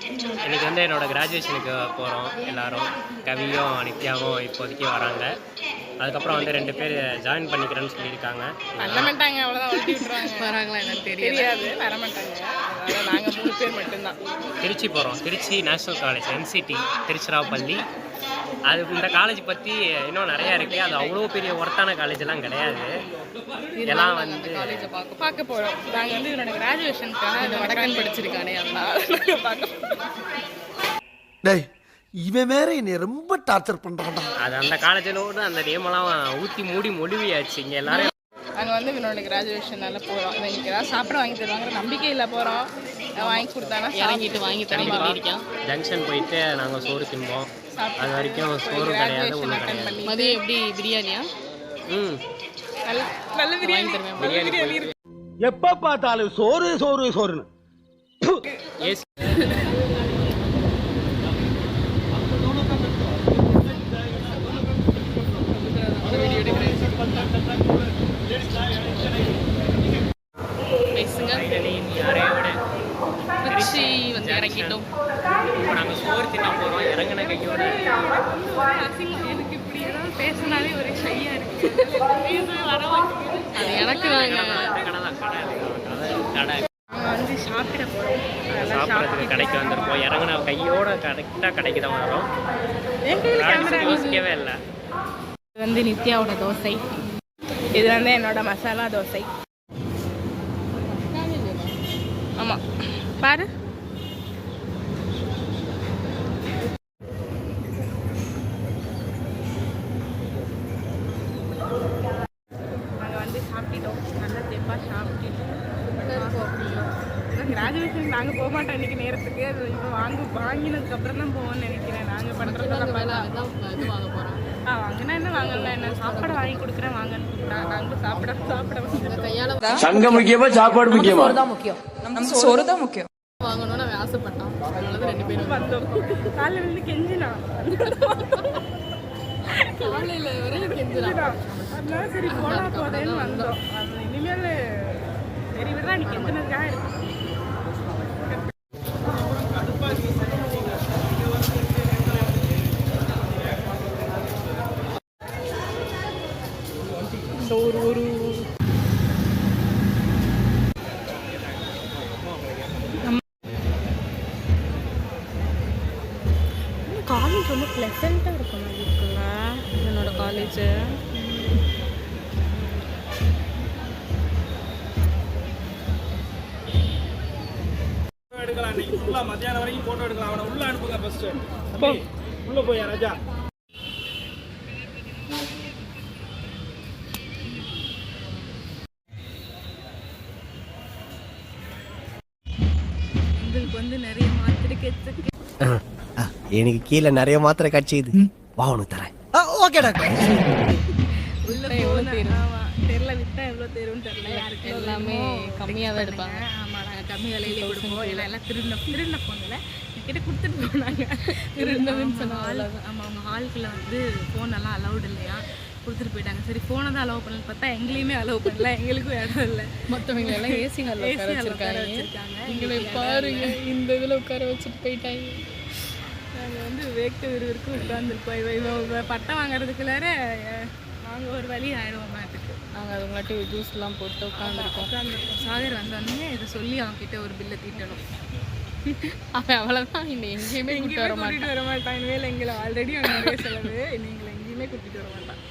இன்றைக்கி வந்து என்னோடய கிராஜுவேஷனுக்கு போகிறோம் எல்லோரும். கவியும் நித்யாவும் இப்போதைக்கு வராங்க. அதுக்கப்புறம் வந்து 2 பேர் ஜாயின் பண்ணிக்கிறேன்னு சொல்லியிருக்காங்க. வரமாட்டாங்க, அவ்வளோதான் ஒட்டி விட்டுருவாங்க. வராங்களா என்னன்னு தெரியாது, வரமாட்டாங்க. அதனால் நாங்கள் 3 பேர் மட்டும்தான். திருச்சி போகிறோம். Trichy national college NCT Tiruchirappalli. அது இந்த காலேஜ் பற்றி இன்னும் நிறையா இருக்குது. அது அவ்வளோ பெரிய ஒர்த்தான காலேஜெல்லாம் கிடையாது. இதெல்லாம் வந்து காலேஜை பார்க்க போகிறோம். நாங்கள் வந்து என்னோட கிராஜுவேஷனுக்காக இந்த வடக்கன் படிச்சிருக்கானே அதனால் பார்க்க டேய் இவன் வேற என்னை ரொம்ப டார்ச்சர் பண்ணுறான்டா. அது அந்த காலேஜிலோடு அந்த நேமெல்லாம் ஊற்றி மூடி மொழிவியாச்சு. இங்கே எல்லாரும் நாங்கள் வந்து என்னோட கிராஜுவேஷனால் போகிறோம். எனக்கு ஏதாவது சாப்பிட வாங்கி தருவாங்கிற நம்பிக்கையில் போகிறோம். வாங்கி கொடுத்தானா இறங்கிட்டு வாங்கி தரேன். ஜங்ஷன் போயிட்டு நாங்கள் சோறு திம்போம். அது வரைக்கும் சோறு கிடையாது, ஒன்றும் கிடையாது. மதியம் எப்படி பிரியாணியா? நல்ல பிரியாணி தருவேன். பிரியாணி எப்ப பார்த்தாலும் சோறு சோறு சோறுன்னு. திருச்சி வந்து இறங்கிட்டோம். இப்போ நாங்கள் சோறு தின்ன போகிறோம். இறங்கின கையோட எனக்கு இப்படி ஏதாவது பேசினாலே ஒரு ஷையா இருக்கு. அது எனக்கு கடை வந்து சாப்பிட போகிறோம். சாப்பிட்றதுக்கு கடைக்கு வந்திருக்கோம். இறங்கின கையோட கரெக்டாக கடைக்கு தான் வரோம். யோசிக்கவே இல்லை. இது வந்து நித்யாவோட தோசை. இது வந்து என்னோட மசாலா தோசை. ஆமாம் பாரு. நாங்கள் வந்து சாப்பிட்டோம். நல்லா தெப்பாக சாப்பிட்டுட்டு கிராஜுவேஷன் நாங்கள் போக மாட்டோம் இன்றைக்கி நேரத்துக்கு. அது இப்போ வாங்கினதுக்கப்புறம் தான் போவோம்னு நினைக்கிறேன். நாங்கள் பண்ணுறதுலாம் இது வாங்க போகிறோம். வாங்கினா என்ன வாங்கலாம் என்ன சாப்பாடு வாங்கி கொடுக்குறேன் வாங்கன்னு கூப்பிட்டாங்க. நாங்களும் சாப்பிட கையால் சங்கம் முக்கியமா சாப்பாடு முக்கியமா? முக்கியம். நம்ம சோறு தான் முக்கியம். வாங்கணும்னு அவன் ஆசைப்பட்டான். அதனால 2 பேரும் வந்தோம். காலையில் இருந்து கெஞ்சினா காலையில் வரையும் கெஞ்சினா. அதனால சரி போனா போதேன்னு வந்தோம். அது இனிமேல் சரி விடா நீ கெஞ்சினதுக்காக இருக்கு. இந்த ஒரு காலேஜ் ரொம்ப ப்ளசண்ட்டாக இருக்கும். மாதிரி இருக்குல்ல என்னோட காலேஜு. எடுக்கலாம். இன்னைக்கு ஃபுல்லா மத்தியானம் வரைக்கும் போட்டோ எடுக்கலாம். அவனை உள்ள அனுப்புங்க ஃபர்ஸ்ட். உள்ள போய் ராஜா. எங்களுக்கு வந்து நிறைய மாத்திரை கிடைச்சிருக்கு. எனக்கு கீழே நிறைய மாத்திரை கட்சிது. வா உனக்கு தரேன். Okay doctor. உள்ள எவ்வளோ தெரியல விட்டா எவ்வளோ தெரியும்னு தெரியல. யாருக்கு எல்லாமே கம்மியாக தான் எடுப்பாங்க. ஆமாம் நாங்கள் கம்மி விலையிலே கொடுப்போம். எல்லாம் திருடின ஃபோனில் என்கிட்ட கொடுத்துட்டு போனாங்க. திருடினதுன்னு சொன்னால் ஆமாம் அவங்க ஹாலுக்குள்ளே வந்து ஃபோனெல்லாம் அலௌட் இல்லையா கொடுத்துட்டு போயிட்டாங்க. சரி ஃபோனை தான் அலோவ் பண்ணல பார்த்தா எங்களையுமே அலோவ் பண்ணல. எங்களுக்கும் இடம் இல்லை. மற்றவங்க எல்லாம் ஏசி ஹாலில் வச்சுருக்காங்க. எங்களை பாருங்க இந்த இதில் உட்கார வச்சுட்டு போயிட்டாங்க. நாங்கள் வந்து வேக்க விறுவிறுக்கும் உட்காந்துருப்போம். பட்டம் வாங்குறதுக்குள்ளார நாங்கள் ஒரு வழி ஆகிடுவோம் மாட்டுக்கு. நாங்கள் அதுங்களாட்டி ஜூஸ்லாம் போட்டு உட்காந்துருக்கோம். சாகர் வந்தோடனே இதை சொல்லி அவங்ககிட்ட ஒரு பில்லை தீட்டணும். அவன் அவ்வளோதான். இன்னும் எங்கேயுமே கூட்டிகிட்டு வர மாட்டான். இனிமேல் எங்களை ஆல்ரெடி நிறைய செலவு. இன்னும் எங்களை எங்கேயுமே கூட்டிகிட்டு வர மாட்டான்.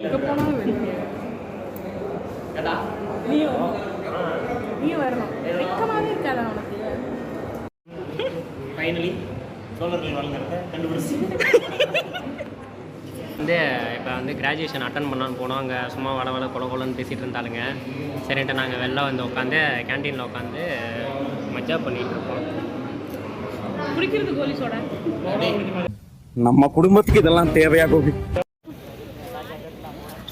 எங்கே போனாலும் நீ வரணும். வெக்கமாகவே இருக்காதா உனக்கு? ஃபைனலி சோழர்கள் வாழ்கிறத கண்டுபிடிச்சி வந்து இப்போ வந்து கிராஜுவேஷன் அட்டன் பண்ணான்னு போனோம். அங்கே சும்மா வள கொலன்னு பேசிகிட்டு இருந்தாலுங்க. சரின்ட்டு நாங்கள் வெளில வந்து உட்காந்து கேன்டீனில் உட்காந்து மஜா பண்ணிகிட்டு இருக்கோம். குடிக்கிறது கோலி சோடா. நம்ம குடும்பத்துக்கு இதெல்லாம் தேவையா கோபி?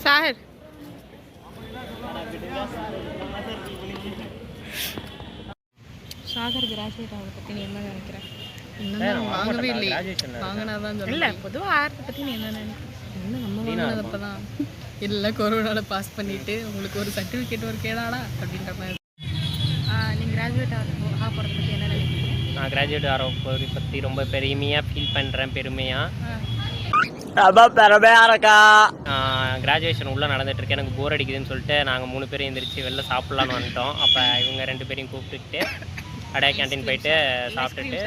சாகர் சாகர் கிராஜுவேட் ஆகிறத பற்றி நீ என்ன நினைக்கிறேன்? வாங்கவே இல்லை. வாங்கினா தான் இல்லை. பொதுவாக ஆகிறத பற்றி நீ என்ன நினைக்கிறேன்? என்ன நம்ம வாங்கினது அப்போ தான் எல்லாம் கொரோனாவில் பாஸ் பண்ணிவிட்டு உங்களுக்கு ஒரு சர்டிஃபிகேட் ஒரு கேடாடா அப்படின்ற மாதிரி. நீங்கள் கிராஜுவேட் ஆக போகிறத பற்றி என்ன நினைக்கிறீங்க? நான் கிராஜுவேட் ஆகிற பற்றி ரொம்ப பெருமையாக ஃபீல் பண்ணுறேன். பெருமையாக கிராஜுவேஷன் உள்ளே நடந்துகிட்ருக்கு. எனக்கு போர் அடிக்குதுன்னு சொல்லிட்டு நாங்கள் 3 பேரும் எழுந்திரிச்சு வெளில சாப்பிட்லான்னு வந்துட்டோம். அப்போ இவங்க 2 பேரையும் கூப்பிட்டுட்டு அப்படியே கேன்டீன் போயிட்டு சாப்பிட்டுட்டு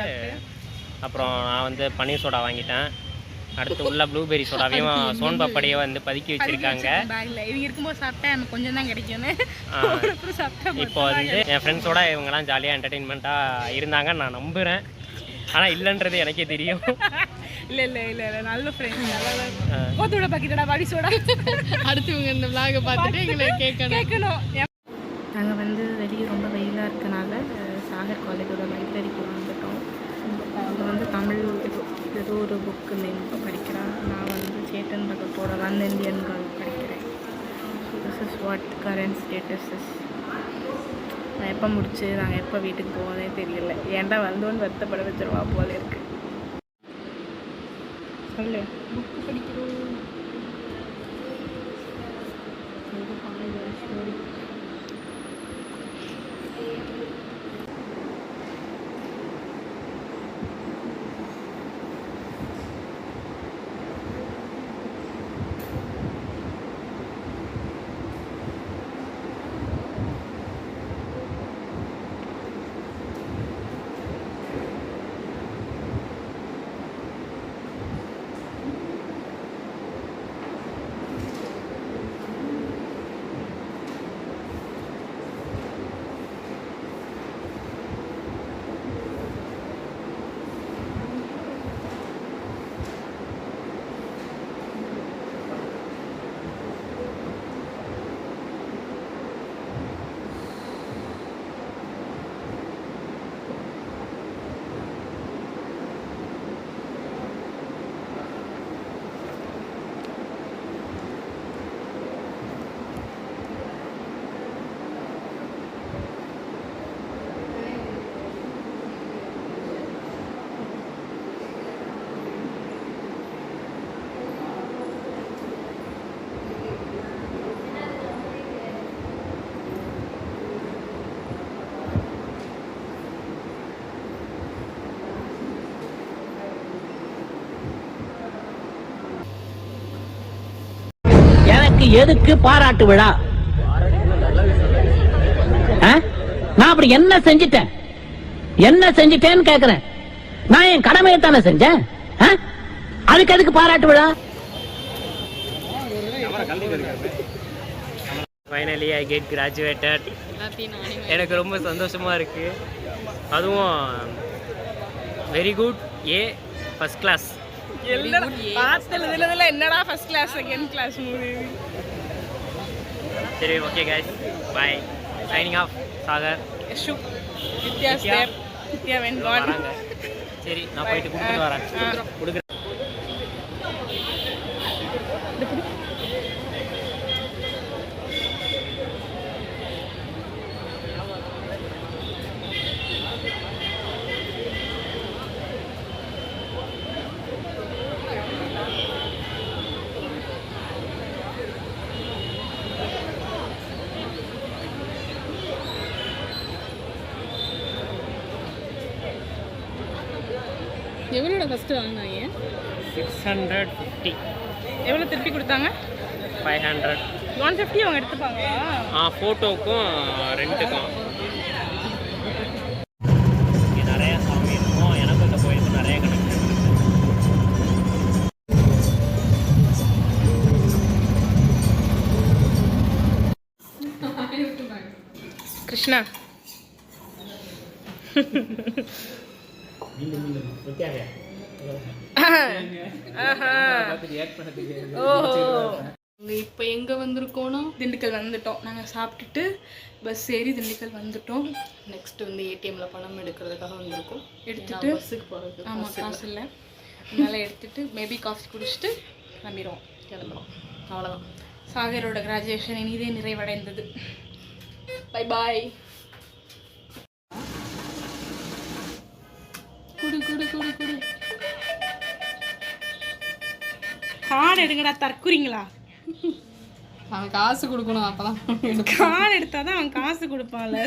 அப்புறம் நான் வந்து பன்னீர் சோடா வாங்கிட்டேன். அடுத்து உள்ள ப்ளூபெரி சோடாவையும் சோன் பப்படியை வந்து பதுக்கி வச்சுருக்காங்க. இது இருக்கும்போது சாப்பிட்டா எனக்கு கொஞ்சம் தான் கிடைக்கும். இப்போ வந்து என் ஃப்ரெண்ட்ஸோட இவங்கெல்லாம் ஜாலியாக என்டர்டெயின்மெண்ட்டாக இருந்தாங்க நான் நம்புகிறேன். ஆனால் இல்லைன்றது எனக்கே தெரியும். இல்லை நல்ல ஃப்ரெண்ட்ஸ். கோத்தோட பாக்கிட்டடா பாடி சோடா. அடுத்து இவங்க இந்த விளாகை பார்த்துட்டு எங்களை கேட்கணும். நாங்கள் வந்து வெளியே ரொம்ப வெயிலாக இருக்கனால சாகர் காலேஜோட லைப்ரரிக்கு வந்துட்டோம். அங்கே வந்து தமிழ் ஏதோ ஒரு புக்கு நேம் படிக்கிறேன். நான் வந்து சேட்டன் பகத்தோட 1 இண்டியன் கேர்ள் படிக்கிறேன். So this is what current status is. நான் எப்போ முடிச்சு நாங்கள் எப்போ வீட்டுக்கு போவதே தெரியல. ஏன்டா வந்தோன்னு வருத்தப்பட வச்சிருவா போல இருக்கு. சொல்லு புக்கு படிக்கிறோம். எதுக்கு பாராட்டு விழா? நான் அப்படி என்ன செஞ்சிட்டேன்னு கேக்குறேன். நான் என் கடமையை தானே செஞ்சேன். அதுக்கு எதுக்கு பாராட்டு விழா? Finally I get graduated. எனக்கு ரொம்ப சந்தோஷமாக இருக்குது. அதுவும் very good a first class. என்னடா first class second class movie. சரி okay guys bye. Signing off Sagar. Vidya வராங்க. சரி நான் போயிட்டு கொடுத்துட்டு வரேன். கொடுக்குறேன். எவ்வளோட ஃபஸ்ட்டு வாங்கினாங்க? 650. எவ்வளோ திருப்பி கொடுத்தாங்க? 500. 150 அவங்க எடுத்துப்பாங்களா? ஃபோட்டோவுக்கும் ரெண்ட்டுக்கும். இங்கே நிறைய சாமி இருக்கும். எனக்கு இந்த கோயிலுக்கு நிறைய கனெக்ஷன் இருக்குது. கிருஷ்ணா இப்போ எங்கே வந்திருக்கோன்னா திண்டுக்கல் வந்துட்டோம். நாங்கள் சாப்பிட்டுட்டு பஸ் ஏறி திண்டுக்கல் வந்துட்டோம். நெக்ஸ்ட் வந்து ஏடிஎம்மில் பணம் எடுக்கிறதுக்காக வந்திருக்கோம். எடுத்துகிட்டு பஸ்ஸுக்கு போகிறது. ஆமாம், காசு இல்லை. அதனால் எடுத்துகிட்டு மேபி காஃபி குடிச்சிட்டு கிளம்புறோம். அவ்வளோதான். சாகரோட கிராஜுவேஷன் இனிதே நிறைவடைந்தது. Bye bye. குடு குடு குடு குடு. கார்டு எடுங்கடா தற்குறீங்களா? அவன் காசு கொடுக்கணும் அப்பதான் கார்டு எடுத்தாதான் அவன் காசு கொடுப்பான்ல.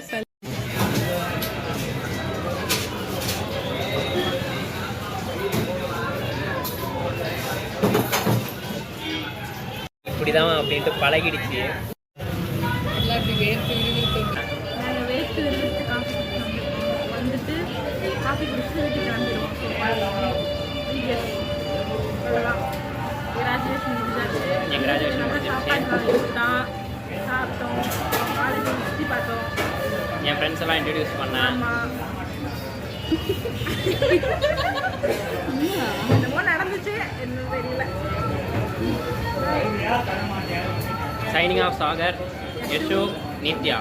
இப்படிதான் அப்படின்ட்டு பழகிடுச்சு. எல்லாம் இப்படி வேர்த்து விறுவிறுத்து நாங்கள் வேஸ்ட்டு விரும்பி காஃபி வந்துட்டு காஃபி குடிச்சு வீட்டுக்கு கிளம்பிடுவோம். அவ்வளோதான். கிராஜுவேஷன் முடிஞ்சாச்சு. என் கிராஜுவேஷன் நல்லா சாப்பாடு வாங்கி கொடுத்தான், சாப்பிட்டோம், காலேஜ் சுற்றி பார்த்தோம். என் ஃப்ரெண்ட்ஸ் எல்லாம் இன்ட்ரடியூஸ் பண்ணேன். ஆமாம், என்னமோ நடந்துச்சு, என்னன்னு தெரியல. Signing off Sagar, Yashu, Nithya.